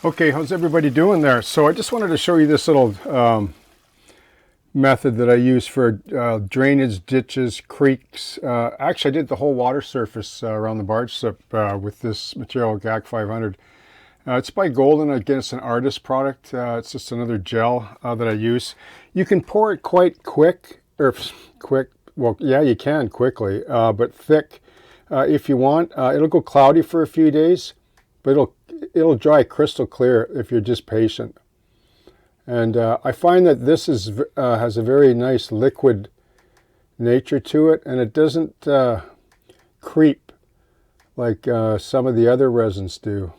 Okay, how's everybody doing there? So I just wanted to show you this little method that I use for drainage, ditches, creeks. Actually, I did the whole water surface around the barge slip with this material, GAC 500. It's by Golden. Again, it's an artist product. It's just another gel that I use. You can pour it quite quick, well, yeah, you can quickly, but thick if you want. It'll go cloudy for a few days, but it'll dry crystal clear if you're just patient. And I find that this has a very nice liquid nature to it, and it doesn't creep like some of the other resins do.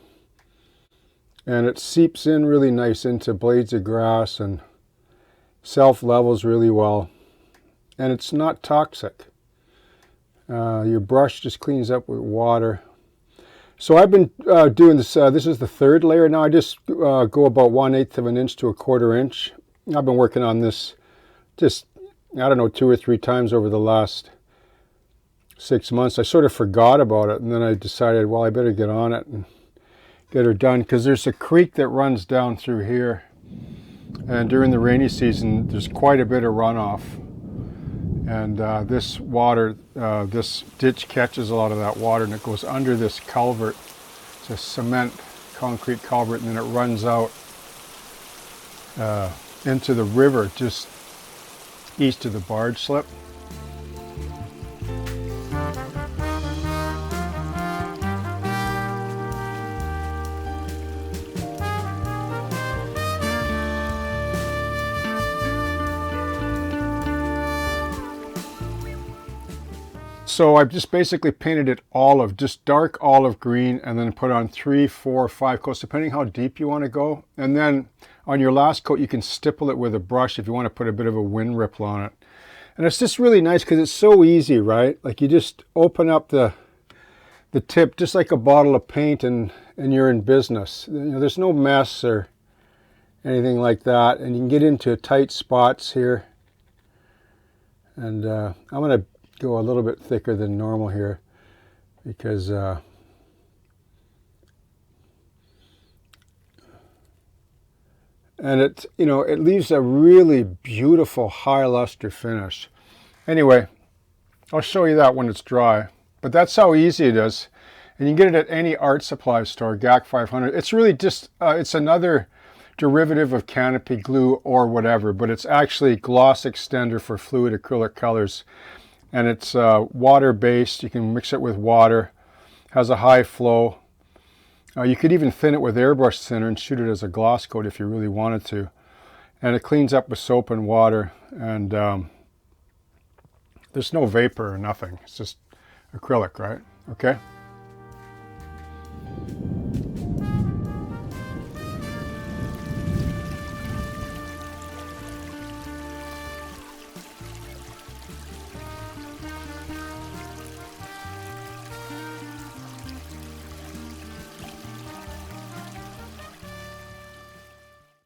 And it seeps in really nice into blades of grass and self-levels really well. And it's not toxic. Your brush just cleans up with water. So I've been doing this, this is the third layer now. I just go about 1/8 of an inch to 1/4 inch. I've been working on this just, I don't know, 2 or 3 times over the last 6 months. I sort of forgot about it, and then I decided, well, I better get on it and get her done, because there's a creek that runs down through here, and during the rainy season there's quite a bit of runoff, and this water, this ditch catches a lot of that water, and it goes under this culvert. It's a cement concrete culvert, and then it runs out into the river just east of the barge slip. So I've just basically painted it olive, just dark olive green, and then put on 3, 4, 5 coats, depending how deep you want to go. And then on your last coat, you can stipple it with a brush if you want to put a bit of a wind ripple on it. And it's just really nice because it's so easy, right? Like you just open up the tip just like a bottle of paint, and you're in business. You know, there's no mess or anything like that. And you can get into tight spots here. And I'm going to go a little bit thicker than normal here, because and it, you know, it leaves a really beautiful high luster finish. Anyway, I'll show you that when it's dry, but that's how easy it is. And you can get it at any art supply store, GAC 500. It's really just it's another derivative of canopy glue or whatever, but it's actually gloss extender for fluid acrylic colors. And it's water-based. You can mix it with water. Has a high flow. You could even thin it with airbrush thinner and shoot it as a gloss coat if you really wanted to. And it cleans up with soap and water. And there's no vapor or nothing. It's just acrylic, right? Okay.